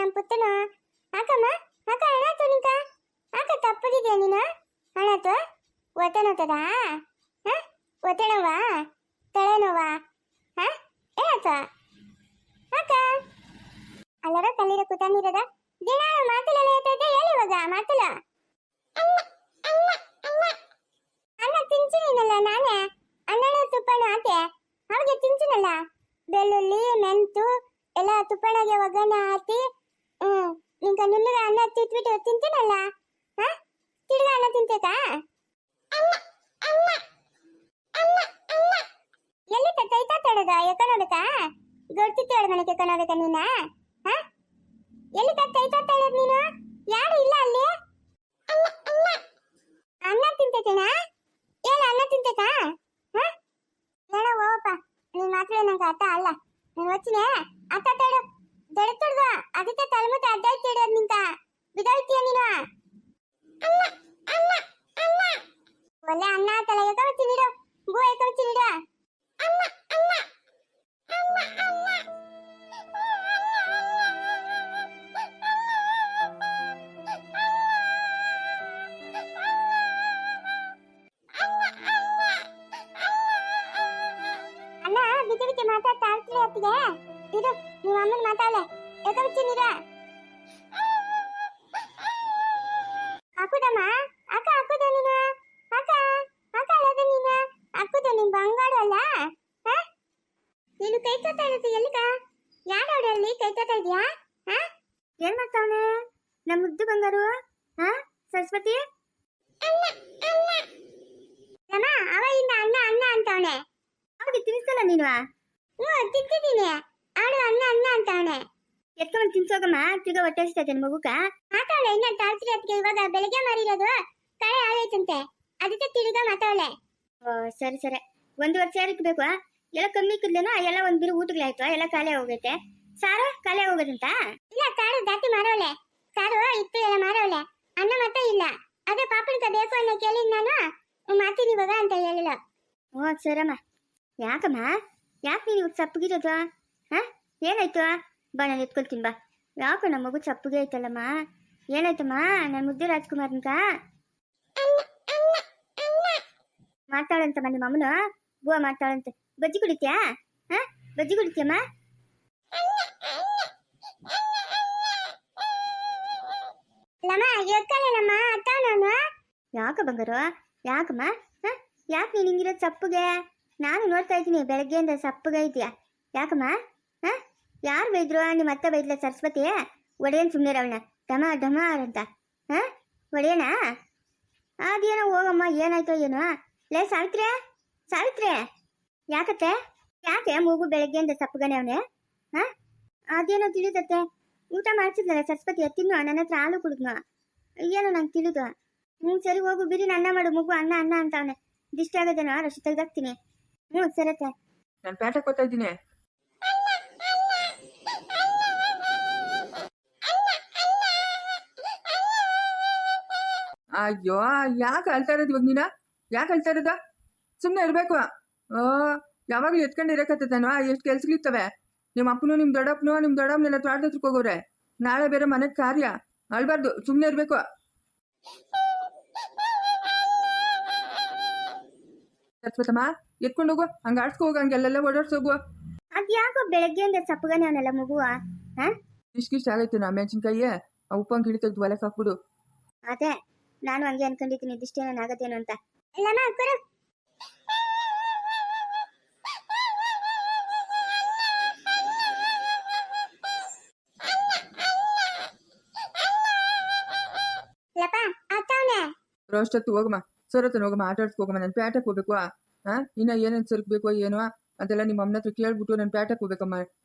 ನಮ್ಮ ಪುತ್ತನ ಹಾಕಮ್ಮ ಹಾಕ ಅಣ್ಣಾತು ನಿಂಕ ಹಾಕ ತಪ್ಪಗಿದ್ಯಾ ನೀನು ಅಣ್ಣಾತು ಒತ್ತನೋತದ ಹಾ ಒತ್ತಡವಾ ತಲೆನೋವಾ ಹಾ ಏನಾಯ್ತು ಹಾಕ ಅಲ್ಲರ ಕಲ್ಲಿರ ಕೂತಾನಿರದ ದಿನ ಮಾತುಲೆಲ್ಲ ಹೇಳ್ತಾ ಹೇಳಿ ಇವಾಗ ಮಾತುಲ ಅನ್ನ ತಿಂಚಿನಲ್ಲ ನಾನೇ ಅನ್ನನ ತುಪ್ಪನ ಆತೆ ಅವಾಗ ತಿಂಚಿನಲ್ಲ ಬೆಳ್ಳುಳ್ಳಿ ಮೆಂತು ಎಲ್ಲ ತುಪ್ಪನಾಗೆ ಒಗ್ಗರಣೆ ಹಾಕಿ ನಿಂಕ ನುಣ್ಣಗ ಅನ್ನ ತಿಟ್ಬಿಟ್ಟು ತಿಂತೀನಲ್ಲ ಹಾ ತಿರ್ಗ ಅನ್ನ ತಿಂತೇಕಾ ಎಲ್ಲಿ ಕೈತಾ ತಡದ ಎಕನೋಬೇಕಾ ಗೊತ್ತಿತ್ತು ಹೇಳ ಮನೆಗೆ ಎಕನೋಬೇಕಾ ನೀನ ಹಾ ಎಲ್ಲಿ ಕೈತಾ ತಡದ್ ನೀನು ಯಾರು ಇಲ್ಲ ಅಲ್ಲಿ ಅನ್ನ ತಿಂತೇನಾ ಏನ ಅನ್ನ ತಿಂತೇಕಾ ಹಾ ಹೇಳ ಹೋಗಪ್ಪ ನೀನ್ ಮಾತ್ರ ನಂಗೆ ಅರ್ಥ ಅಲ್ಲ ನಾನು వచ్చిನೇ ಅತ್ತ ತಡ ದಡತುಡ್ದ ಅದಕ್ಕೆ ತಲೆಮುತ್ತ ಅಡ್ಡಾಯ್ತು ಇಡೋದು ನಿಂತ ಬಿದೋಯ್ತೀಯ ನೀನು ಒಳ್ಳೆ ಅನ್ನ ತಲೆ ಯಾಕವತ್ತಿ ನೀಡು ಬೂ ಯಾಕವತ್ತಿ ನೀಡು ಬಿದ್ದೆ ಬಿದ್ದೆ ಮಾತಾಡ್ತಾ ಇರ್ತೀರಿ ಅತ್ತಿಗೆ ಇದು ನಿಮ್ಮ ಅಮ್ಮನ ಮಾತಾಡಲೆ ಯಾಕವತ್ತಿ ನೀರು ಹಾಕುದಮ್ಮ ಅಕ್ಕ ಹಾಕುದ ನೀನು ಅಕ್ಕ ಅಕ್ಕ ಅಲ್ಲದ ನೀನು ಹಾಕುದ ನಿನ್ ಬಂಗಾರ ಅಲ್ಲ ಹಾ ನೀನು ಕೈ ತೊತ್ತಾ ಇರುತ್ತೆ ಎಲ್ಲಿಗ ಯಾರ ಅವಡಲ್ಲಿ ಕೈ ತೊತ್ತಾ ಇದೆಯಾ ಹಾ ಏನ್ ಮಾಡ್ತಾವನೆ ನಮ್ಮ ಮುದ್ದು ಬಂಗಾರು ಹಾ ಸರಸ್ವತಿ ಅಮ್ಮ ಅವ ಇಂದ ಅಣ್ಣ ಅಣ್ಣ ಅಂತವನೆ ಅವನಿಗೆ ತಿನ್ಸಲ್ಲ ನೀನು ತಿಂತಿದ್ದೀನಿ ಆಡು ಅಣ್ಣ ಅಣ್ಣ ಅಂತವನೆ ಎತ್ಕೊಂಡು ತಿನ್ಸೋಗಮ್ಮ ತಿರ್ಗ ಹೊಟ್ಟೆ ಹಸಿತೈತೆ ಮಗುಕ ಮಾತಾವಳೆ ಇನ್ನ ತಾಳ್ತಿರಿ ಅದಕ್ಕೆ ಇವಾಗ ಬೆಳಗ್ಗೆ ಮಾರಿರೋದು ಕಾಳೆ ಆಗೋಯ್ತಂತೆ ಅದಕ್ಕೆ ತಿರ್ಗ ಮಾತಾವಳೆ ಸರಿ ಸರಿ 1 ವರ್ಷ ಇಕ್ಬೇಕು ಎಲ್ಲ ಕಮ್ಮಿ ಇಕ್ಕದ್ಲೇನೋ ಎಲ್ಲ ಒಂದ್ ಬಿರು ಊಟಗಳಾಯ್ತು ಎಲ್ಲ ಖಾಲಿ ಹೋಗೈತೆ ಸಾರು ಖಾಲಿ ಹೋಗೋದಂತ ಇಲ್ಲ ಸಾರು ಜಾಸ್ತಿ ಮಾರವಳೆ ಸಾರು ಇತ್ತು ಎಲ್ಲ ಮಾರವಳೆ ಅನ್ನ ಮತ್ತೆ ಇಲ್ಲ ಅದೇ ಪಾಪಣಿಕ ಬೇಕು ಅನ್ನೋ ಕೇಳಿ ನಾನು ಮಾಡ್ತೀನಿ ಇವಾಗ ಅಂತ ಹೇಳಿಲ್ಲ ಸರಮ್ಮ ಯಾಕಮ್ಮ ಯಾಕೆ ನೀನು ಸಪ್ಪಗಿರೋದು ಹಾ ಏನಾಯ್ತು ಬಾ ನಾನು ಎತ್ಕೊಳ್ತೀನಿ ಬಾ ಯಾಕೆ ನಮ್ಮ ಮಗು ಸಪ್ಪಗೆ ಐತಲ್ಲಮ್ಮ ಏನಾಯ್ತಮ್ಮ ನನ್ನ ಮುದ್ದೆ ರಾಜ್ಕುಮಾರ್ನಿಕ ಮಾತಾಡಂತಮ್ಮ ನಿಮ್ಮ ಅಮ್ಮನ ಬುವ ಮಾತಾಡಂತೆ ಬಜ್ಜಿ ಕುಡಿತ್ಯಾ ಹಾ ಬಜ್ಜಿ ಕುಡಿತ್ಯಮ್ಮ ಯಾಕ ಬಂಗಾರು ಯಾಕಮ್ಮ ಯಾಕೆ ನೀನು ಹಿಂಗಿರೋದು ಸಪ್ಪಗೆ ನಾನು ನೋಡ್ತಾ ಇದ್ದೀನಿ ಬೆಳಗ್ಗೆಯಿಂದ ಸಪ್ಪಗೆ ಇದೆಯಾ ಯಾಕಮ್ಮ ಹಾ ಯಾರು ಬೈದ್ರು ನಿಮ್ಮ ಅತ್ತೆ ಬೈದ್ಲ ಸರಸ್ವತಿ ಒಡೆಯನ್ ಸುಮ್ಮನೆ ಅವಳನ್ನ ಢಮ ಢಮಾರ್ ಅಂತ ಹಾ ಒಡೆಯನಾ ಅದೇನೋ ಹೋಗಮ್ಮ ಏನಾಯ್ತೋ ಏನೋ ಲೇ ಸಾವಿತ್ರಿ ಸಾವಿತ್ರಿ ಯಾಕತ್ತೆ ಯಾಕೆ ಮೂಗು ಬೆಳಗ್ಗೆಯಿಂದ ಸಪ್ಪಗನೆ ಅವನೇ ಹಾ ಅದೇನೋ ತಿಳಿದತ್ತೆ ಊಟ ಮಾಡ್ಸಿದ್ಲಲ್ಲ ಸರಸ್ವತಿ ತಿನ್ನು ನನ್ನ ಹತ್ರ ಹಾಲು ಕುಡಿದ್ನು ಏನೋ ನಂಗೆ ತಿಳಿದು ಸರಿ ಹೋಗು ಬಿರಿ ಅನ್ನ ಮಾಡು ಮಗು ಅನ್ನ ಅನ್ನ ಅಂತ ಅವನೇ ದಿಷ್ಟ ಆಗೋದೇನೋ ರಶಿ ತೆಗ್ದಾಕ್ತೀನಿ ಸರತ್ತೆ ನಾನು ಪ್ಯಾಟಕ್ಕೆ ಹೋಗ್ತಾ ಇದ್ದೀನಿ ಅಯ್ಯೋ ಯಾಕೆ ಅಳ್ತಾ ಇರೋದು ಇವಾಗ ನೀನ ಯಾಕೆ ಅಳ್ತಾ ಇರೋದ ಸುಮ್ಮನೆ ಇರಬೇಕು ಯಾವಾಗಲೂ ಎತ್ಕೊಂಡಿರಕತ್ತೇನೋ ಎಷ್ಟು ಕೆಲ್ಸಗಳಿರ್ತವೆ ನಿಮ್ಮ ಅಪ್ಪನು ನಿಮ್ಮ ದೊಡ್ಡಪ್ಪನೆಲ್ಲ ತೋಟದ ಹತ್ರಕ್ಕೆ ಹೋಗೋರೆ ನಾಳೆ ಬೇರೆ ಮನೆಗೆ ಕಾರ್ಯ ಅಳ್ಬಾರ್ದು ಸುಮ್ಮನೆ ಇರಬೇಕು ಸರಸ್ವತಮ್ಮ ಎತ್ಕೊಂಡು ಹೋಗು ಹಂಗೆ ಆಡ್ಸ್ಕೊ ಹೋಗು ಹಂಗೆಲ್ಲ ಓಡಾಡ್ಸೋಗು ಅದ್ಯಾಕೋ ಬೆಳಗ್ಗೆಯಿಂದ ಸಪ್ಪಗನೆ ಅವನಲ್ಲ ಮಗುವ ಇಷ್ಟಿಷ್ಟ ಆಗೈತೆ ನಾ ಮೆಣಸಿನ್ಕಾಯಿ ಉಪ್ಪಂಗೆ ಹಿಡಿ ತೆಗೆದು ಒಲೆಗೆ ಹಾಕ್ಬಿಡು ಅದೇ ನಾನು ಹಂಗೆ ಅನ್ಕೊಂಡಿದ್ದೀನಿ ಇದಿಷ್ಟೇನ ಆಗತ್ತೇನು ಅಂತ ರೋಷ್ಟತ್ತು ಹೋಗಮ್ಮ ಸರತ್ತನ ಹೋಗಮ್ಮ ಆಟ ಆಡ್ಸ್ಕೋಗಮ್ಮ ನಾನು ಪ್ಯಾಟಕ್ಕೆ ಹೋಗ್ಬೇಕು ಇನ್ನ ಏನೇನು ಸರಕ್ಬೇಕೋ ಏನೋ ಅದೆಲ್ಲ ನಿಮ್ಮ ಅಮ್ಮನ ಹತ್ರ ಕೇಳ್ಬಿಟ್ಟು ನಾನು ಪ್ಯಾಟಕ್ಕೆ ಹೋಗ್ಬೇಕಮ್ಮ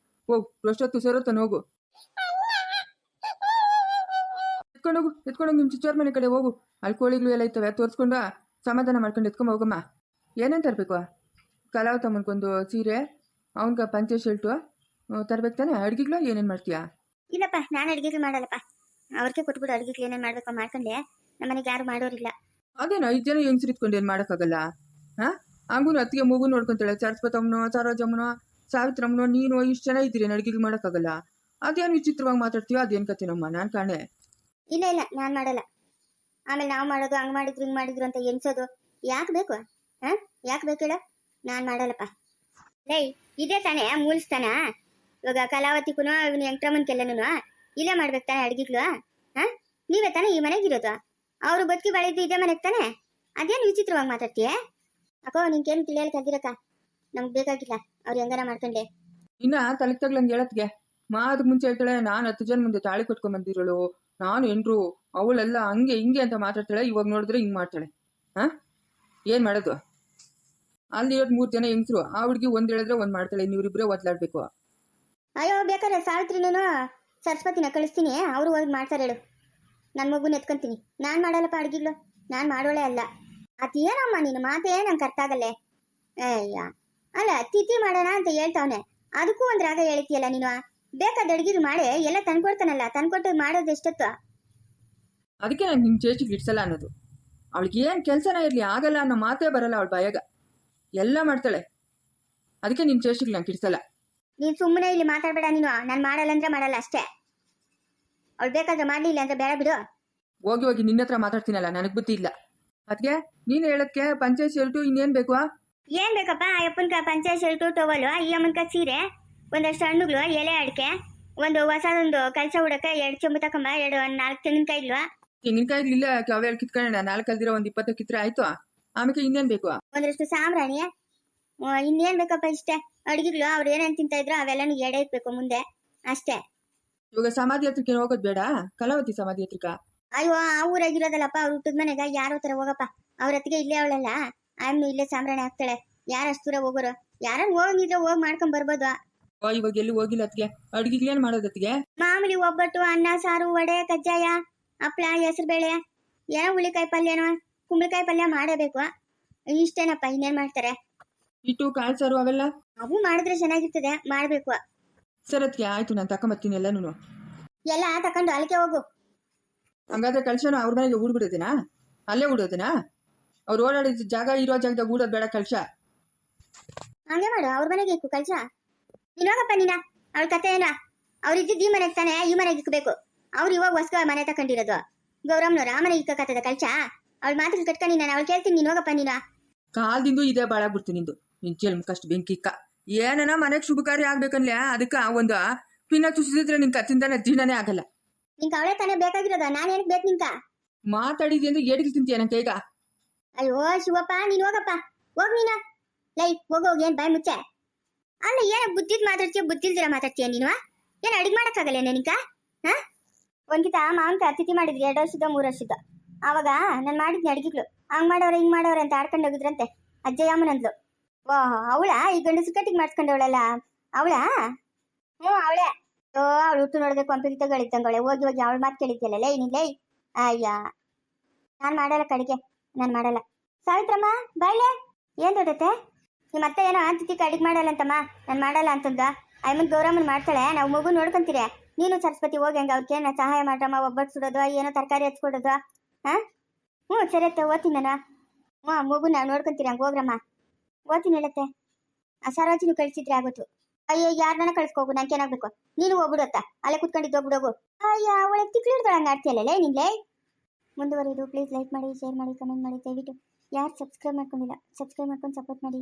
ಹೋಗು ರೋಷ್ಟತ್ತು ಸರತ್ತನ ಹೋಗು ಎತ್ಕೊಂಡೋಗು ನಿಮ್ಮ ಚಿಚ್ಚೋರ್ ಮನೆ ಕಡೆ ಹೋಗು ಅಲ್ಲಿ ಕೋಳಿಗಳು ಎಲ್ಲ ಇರ್ತವೆ ತೋರಿಸ್ಕೊಂಡು ಸಮಾಧಾನ ಮಾಡ್ಕೊಂಡು ಎತ್ಕೊಂಡ್ ಹೋಗಮ್ಮ ಏನೇನು ತರಬೇಕು ಕಲಾವ್ ತಮ್ಮನ್ಕೊಂದು ಸೀರೆ ಅವನ್ಗೆ ಪಂಚೆ ಶರ್ಟು ತರಬೇಕು ತಾನೆ ಅಡುಗೆಗಳು ಏನೇನು ಮಾಡ್ತೀಯಾ ಇಲ್ಲಪ್ಪ ನಾನು ಅಡುಗೆಗಳು ಮಾಡಲ್ಲಪ್ಪ ಅವ್ರಿಗೆ ಕೊಟ್ಬಿಟ್ಟು ಅಡುಗೆಗಳು ಏನೇನು ಮಾಡ್ಬೇಕು ಮಾಡ್ಕೊಂಡೆ ನಮ್ಮನೆಗೆ ಯಾರು ಮಾಡೋರಿಲ್ಲ ಅದೇನೋ 5 ಜನ ಹೆಂಗ್ಸ್ರು ಇಟ್ಕೊಂಡು ಏನು ಮಾಡೋಕ್ಕಾಗಲ್ಲ ಹಂಗೂ ಅತ್ತಿಗೆ ಮಗು ನೋಡ್ಕೊಂತಾಳೆ ಸರಸ್ವತಮ್ಮನೋ ಸರೋಜಮ್ಮನೋ ಸಾವಿತ್ರಮ್ಮನೋ ನೀನು ಇಷ್ಟು ಜನ ಇದ್ದೀರಿ ಅಡುಗೆಗಳು ಮಾಡೋಕ್ಕಾಗಲ್ಲ ಅದೇನು ವಿಚಿತ್ರವಾಗಿ ಮಾತಾಡ್ತೀವ ಅದೇನು ಕತ್ತಿನಮ್ಮ ನಾನು ಕಾಣೆ. ಇಲ್ಲ ಇಲ್ಲ ನಾನು ಮಾಡಲ್ಲ. ಆಮೇಲೆ ನಾವು ಮಾಡೋದು ಹಂಗ್ ಮಾಡಿದ್ರು ಹಿಂಗ್ ಮಾಡಿದ್ರು ಅಂತ ಎನ್ಸೋದು ಯಾಕೆ ಬೇಕು? ಯಾಕೆ ಬೇಕು ಹೇಳ? ನಾನು ಮಾಡಲ್ಲಪ್ಪ. ಲೈ ಇದೇ ತಾನೇ ಮೂಲಸ್ಥಾನ. ಇವಾಗ ಕಲಾವತಿಗೂ ಇವನು ಎಂಟ್ರಮ್ಮನ್ಕೆಲ್ಲನೂ ಇಲ್ಲೇ ಮಾಡ್ಬೇಕು ತಾನೆ ಅಡ್ಗಿಗಳು. ನೀವೇ ತಾನೇ ಈ ಮನೆಗಿರೋದು. ಅವರು ಬದುಕಿ ಬಾಳಿದ್ದು ಇದೇ ಮನೆಗೆ ತಾನೆ. ಅದೇನು ವಿಚಿತ್ರವಾಗಿ ಮಾತಾಡ್ತೀಯ? ಅಕ್ಕೋ ನಿನ್ಗೇನು ತಿಳಿಯಲ್ಲ ಕಲ್ದಿರಕ್ಕ. ನಮ್ಗೆ ಬೇಕಾಗಿಲ್ಲ ಅವ್ರು ಹೆಂಗಾರ ಮಾಡ್ಕೊಂಡೆ. ಇನ್ನ ತಲೆಗೆ ತಗ್ಲಂಗೆ ಹೇಳತ್ಗೆ ಮಾದಕ್ಕೆ ಮುಂಚೆ ಹೇಳ್ತಾಳೆ ನಾನು 10 ಜನ ಮುಂದೆ ತಾಳಿ ಕೊಟ್ಕೊಂಡ್ ಬಂದಿರೋಳು, ನಾನು ಎಂಟ್ರು, ಅವಳೆಲ್ಲ ಹಂಗೆ ಹಿಂಗೆ ಅಂತ ಮಾತಾಡ್ತಾಳೆ. ಇವಾಗ ನೋಡಿದ್ರೆ ಹಿಂಗೆ ಮಾಡ್ತಾಳೆ. ಏನು ಮಾಡೋದು? ಅಲ್ಲಿರೋದು 3 ಜನ ಹೆಂಗಸರು, ಆ ಹುಡುಗಿ ಒಂದು ಹೇಳಿದ್ರೆ ಒಂದು ಮಾಡ್ತಾಳೆ, ನೀವಿಬ್ಬರೇ ಒದ್ಲಾಡ್ಬೇಕು. ಅಯ್ಯೋ ಬೇಕಾದ್ರೆ ಸಾವಿತ್ರಿನೂ ಸರಸ್ವತಿನ ಕಳಿಸ್ತೀನಿ, ಅವರು ಹೋಗಿ ಮಾಡ್ತಾರೆ ಹೇಳು. ನನ್ನ ಮಗುನ ಎತ್ಕೊಂತೀನಿ. ನಾನು ಮಾಡಲ್ಲಪ್ಪ ಅಡುಗೆಗಳು, ನಾನು ಮಾಡೋಳೆ ಅಲ್ಲ. ಅದೇನಮ್ಮ ನೀನು ಮಾತೇ ನಂಗೆ ಅರ್ಥ ಆಗಲ್ಲೇ. ಅಯ್ಯ ಅಲ್ಲ ತಿಥಿ ಮಾಡೋಣ ಅಂತ ಹೇಳ್ತಾವನೆ, ಅದಕ್ಕೂ ಒಂದು ರಾಗ ಹೇಳ್ತೀಯಲ್ಲ ನೀನು. ಬೇಕಾದ ಅಡುಗೆದು ಮಾಡಿ ಎಲ್ಲ ತಂದ್ಕೊಡ್ತಾನಲ್ಲ, ತಂದ್ಕೊಟ್ಟು ಮಾಡೋದು ಎಷ್ಟೊತ್ತು? ಅದಕ್ಕೆ ನಾನು ನಿಮ್ಮ ಚೇಚಿಗೆ ಇಡ್ಸಲ್ಲ ಅನ್ನೋದು. ಅವಳಿಗೆ ಏನು ಕೆಲಸನೇ ಇರಲಿ ಆಗಲ್ಲ ಅನ್ನೋ ಮಾತೇ ಬರಲ್ಲ ಅವಳ ಬಾಯಾಗ, ಎಲ್ಲ ಮಾಡ್ತಾಳೆ. ಅದಕ್ಕೆ ನಿಮ್ಮ ಚೇಚಿಗೆ ನಂಗೆ ಇಡ್ಸಲ್ಲ. ನೀನು ಸುಮ್ಮನೆ ಇಲ್ಲಿ ಮಾತಾಡಬೇಡ ನೀನು. ನಾನು ಮಾಡಲ್ಲ ಅಂದ್ರೆ ಮಾಡಲ್ಲ ಅಷ್ಟೇ. ಅವಳು ಬೇಕಾದ್ರೆ ಮಾಡಲಿಲ್ಲ ಅಂದ್ರೆ ಬೇಡ ಬಿಡು. ಹೋಗಿ ಹೋಗಿ ನಿನ್ನ ಹತ್ರ ಮಾತಾಡ್ತೀನಲ್ಲ, ನನಗೆ ಬುದ್ಧಿ ಇಲ್ಲ. ಅದಕ್ಕೆ ನೀನು ಹೇಳೋದಕ್ಕೆ ಪಂಚಾಯತ್ ಶರ್ಟು ಇನ್ನೇನು ಬೇಕು? ಏನ್ ಬೇಕಪ್ಪ? ಅಯ್ಯಪ್ಪನ್ಕ ಪಂಚಾಯತ್ ಶರ್ಟು ಟವಲು, ಈ ಅಮ್ಮನ್ಕ ಸೀರೆ, ಒಂದಷ್ಟು ಹಣ್ಣುಗಳು, ಎಲೆ ಅಡಿಕೆ, ಒಂದು ಹೊಸದೊಂದು ಕಲಸ ಹುಡಕ, 2 ಚೆಂಬು ತಕೊಂಬ, 4 ತೆಂಗಿನಕಾಯಿ ಇಲ್ವಾ? ತೆಂಗಿನಕಾಯಿ ಇಲ್ಲ, ಅವೆಲ್ಲ ಕಿತ್ಕೊಳ್ಳೋಣ. 4 ಕಲ್ದಿರೋ ಒಂದು 20 ಕಿತ್ರೆ ಆಯ್ತು. ಆಮೇಲೆ ಇನ್ನೇನು ಬೇಕು? ಒಂದಷ್ಟು ಸಾಂಬ್ರಾಣಿ, ಇನ್ನೇನ್ ಬೇಕಪ್ಪ ಇಷ್ಟೇ. ಅಡುಗೆಗಳು ಅವ್ರು ಏನೇನು ತಿಂತ ಇದ್ರು ಅವೆಲ್ಲನೂ ಎಡೆ ಇಕ್ಬೇಕು ಮುಂದೆ ಅಷ್ಟೇ. ಇವಾಗ ಸಮಾಧಿ ಹತ್ರಕ್ಕೆ ಹೋಗೋದು ಬೇಡ? ಕಲಾವತಿ ಸಮಾಧಿ ಹತ್ರಕ್ಕ? ಅಯ್ಯೋ ಆ ಊರಾಗಿರೋದಲ್ಲಪ್ಪ, ಅವ್ರು ಹುಟ್ಟದ ಮನೆಗ ಯಾರೋ ತರ ಹೋಗಪ್ಪ. ಅವ್ರ ಹತ್ತಿಗೆ ಇಲ್ಲೇ ಅವಳಲ್ಲ, ಆಯ್ನು ಇಲ್ಲೇ ಸಾಂಬ್ರಾಣಿ ಹಾಕ್ತಾಳೆ. ಯಾರು ಅಷ್ಟು ದೂರ ಹೋಗೋರು? ಯಾರನ್ನ ಹೋಗಿದ್ರೆ ಹೋಗಿ ಮಾಡ್ಕೊಂಡ್ ಬರ್ಬೋದು. ಇವಾಗ ಎಲ್ಲಿ ಹೋಗಿಲ್ಲ ಅದಕ್ಕೆ. ಅಡುಗೆಗಳೇನು ಮಾಡೋದತ್ತಿಗೆ? ಮಾಮೂಲಿ ಒಬ್ಬಟ್ಟು, ಅನ್ನ, ಸಾರು, ವಡೆ, ಕಜ್ಜಾಯ, ಹಪ್ಳ, ಹೆಸರು ಬೇಳೆ, ಏನೋ ಹುಳಿಕಾಯಿ ಪಲ್ಯನೋ ಕುಂಬಳಕಾಯಿ ಪಲ್ಯ ಮಾಡಬೇಕು. ಇಷ್ಟೇನಪ್ಪ, ಇನ್ನೇನ್ ಮಾಡ್ತಾರೆ? ಇಟ್ಟು ಕಾಳು ಸಾರು ಅವೆಲ್ಲ ಅವು ಮಾಡಿದ್ರೆ ಚೆನ್ನಾಗಿರ್ತದೆ, ಮಾಡ್ಬೇಕು. ಸರತ್ಗೆ ಆಯ್ತು, ನಾನು ತಕೊಂಬರ್ತೀನಿ ಎಲ್ಲನೂ. ಎಲ್ಲ ತಕೊಂಡು ಅಲ್ಲಿಗೆ ಹೋಗು. ಹಂಗಾದ್ರೆ ಕಳ್ಸೋಣ ಅವ್ರ ಮನೆಗೆ ಊಡ್ಬಿಡೋದೇನಾ? ಅಲ್ಲೇ ಊಡೋದೇನಾ? ಅವ್ರು ಓಡಾಡಿದ ಜಾಗ ಇರೋ ಜಾಗದಾಗ ಊಡೋದು ಬೇಡ, ಕಳ್ಸ. ಹಂಗೆ ಮಾಡು, ಅವ್ರ ಮನೆಗೆ ಇಕ್ಕು ಕಳ್ಸ. ನೀನ್ ಹೋಗಪ್ಪ ನೀನ. ಅವಳ ಕತೆ ಏನ? ಅವ್ರು ಇದ್ದಿದ್ದು ಈ ಮನೆಗೆ ತಾನೆ, ಈ ಮನೆಗೆ ಇಕ್ಬೇಕು. ಅವ್ರು ಇವಾಗ ಹೊಸ ಮನೆ ತಕೊಂಡಿರೋದು. ಗೌರಮ್ನವ್ರ ಆ ಮನೆಗೆ ಇಕ್ಕತ್ತದ ಕಳ್ಸ. ಅವಳ ಮಾತ್ರ ಕಟ್ಕೊಂಡು ನಾನು ಅವಳು ಕೇಳ್ತೀನಿ. ನೀನ್ ಹೋಗಪ್ಪ ನೀನ. ಕಾಲ್ದಿಂದು ಇದೇ ಬಾಳಾಗ್ಬಿಡ್ತು ನಿಂದು. ನಿನ್ ಚೆಲ್ಮ ಕಷ್ಟ ಬೆಂಕಿಕ್ಕ ಏನನ ಮನೆಗೆ ಶುಭ ಕಾರ್ಯ ಆಗ್ಬೇಕನ್ಲೆ ಅದಕ್ಕೆ ಒಂದು ಪಿನ್ನ ತುಸಿದ್ರೆ ನಿನ್ ಕತ್ತಿಂದಾನೆ ಜೀರ್ಣನೇ ಆಗಲ್ಲ. ನಿಂಕ ಅವಳೇ ತಾನೇ ಬೇಕಾಗಿರೋದ, ನಾನು ಏನಕ್ಕೆ ಬೇಕು ನಿಂಕ? ಮಾತಾಡಿದಿ ಅಂದ್ರೆ ಏಡಿಗೆ ತಿಂತೀಯ ನನ್ನ ಕೈಗ? ಅಯ್ಯೋ ಶಿವಪ್ಪ, ನೀನ್ ಹೋಗಪ್ಪ, ಹೋಗ್ ನೀನ. ಲೈ ಹೋಗು, ಏನ್ ಬಾಯ್ ಮುಚ್ಚೆ. ಅಲ್ಲ ಏನ ಬುದ್ಧಿದ್ ಮಾತಾಡ್ತೀಯ, ಬುದ್ಧಿಲ್ದಿರ ಮಾತಾಡ್ತೀಯ ನೀನು? ಏನ್ ಅಡಿಗೆ ಮಾಡಕ್ಕಾಗಲ್ಲ ನಿನ್ಕ? ಒಂದ್ಕಿತ ಮಾವನ್ಕ ಅತಿಥಿ ಮಾಡಿದ್ರಿ 2 ವರ್ಷದ 3 ವರ್ಷದ. ಅವಾಗ ನಾನು ಮಾಡಿದ್ನಿ ಅಡಿಗೆಗಳು. ಹಂಗ್ ಮಾಡವ್ರೆ ಹಿಂಗ್ ಮಾಡವ್ರೆ ಅಂತ ಆಡ್ಕೊಂಡು ಹೋಗಿದ್ರಂತೆ ಅಜ್ಜಯ್ಯಮ್ಮನಂದ್ಲು. ಓಹ್ ಅವಳ ಈ ಗಂಡಸು ಕಟ್ಟಿಗೆ ಮಾಡಿಸ್ಕೊಂಡವಳಲ್ಲ ಅವಳ? ಅವಳೆ. ಅವಳು ಹುಟ್ಟು ನೋಡಿದ್ರೆ ಕೊಂಪಿಗೆ ತಗಳಿದ್ದಂಗವಳೆ. ಹೋಗಿ ಹೋಗಿ ಅವಳ ಮಾತು ಕೇಳಿದ್ಯಲ್ಲ ಲೈ ನೀನ್ ಲೈ. ಅಯ್ಯ ನಾನ್ ಮಾಡಲ್ಲ ಕಡಿಗೆ, ನಾನ್ ಮಾಡಲ್ಲ. ಸಾವಿತ್ರಮ್ಮ ಬಾಯ್ಲೆ. ಏನ್ ದೊಡ್ಡತೆ? ನಿಮ್ಮ ಅತ್ತೆ ಏನೋ ಅತಿಥಿಗೆ ಅಡಿಗೆ ಮಾಡಲ್ಲ ಅಂತಮ್ಮ. ನಾನು ಮಾಡಲ್ಲ ಅಂತಂದ. ಅಮ್ಮನ್ ಗೌರಮ್ಮನ್ ಮಾಡ್ತಾಳೆ, ನಾವು ಮಗು ನೋಡ್ಕೊಂತೀರಿ. ನೀನು ಸರಸ್ವತಿ ಹೋಗಿ ಹಂಗ ಅವ್ರಿಗೆ ಸಹಾಯ ಮಾಡ್ರಮ್ಮ, ಒಬ್ಬಟ್ಟು ಸುಡೋದು, ಏನೋ ತರಕಾರಿ ಹಚ್ಕೊಡೋದು. ಸರಿ ಅತ್ತೆ, ಓದ್ತೀನಿ ನಾನು. ಮಗು ನಾವು ನೋಡ್ಕೊಂತೀರಿ, ಹಂಗೆ ಹೋಗ್ರಮ್ಮ. ಓದ್ತೀನಿ ಹೇಳತ್ತೆ. ಆ ಸರೋಜಿನೂ ಕಳಿಸಿದ್ರೆ ಆಗೋತು. ಅಯ್ಯೋ ಯಾರನ್ನ ಕಳ್ಸ್ಕೋಗು, ನಂಗೆ ಏನಾಗಬೇಕು? ನೀನು ಹೋಗ್ಬಿಡುತ್ತಾ, ಅಲ್ಲೇ ಕುತ್ಕೊಂಡಿದ್ದು ಹೋಗ್ಬಿಡೋಗು. ಅಯ್ಯ ಒಳಗೆ ತಿಕ್ಲಿಡ್ದೊಳಂಗೆ ಆಡ್ತೀಯಲ್ಲ ನಿನ್ಲೆ. ಮುಂದುವರಿದು ಪ್ಲೀಸ್ ಲೈಕ್ ಮಾಡಿ, ಶೇರ್ ಮಾಡಿ, ಕಮೆಂಟ್ ಮಾಡಿ. ದಯವಿಟ್ಟು ಯಾರು ಸಬ್ಸ್ಕ್ರೈಬ್ ಮಾಡ್ಕೊಂಡಿಲ್ಲ ಸಬ್ಸ್ಕ್ರೈಬ್ ಮಾಡ್ಕೊಂಡು ಸಪೋರ್ಟ್ ಮಾಡಿ.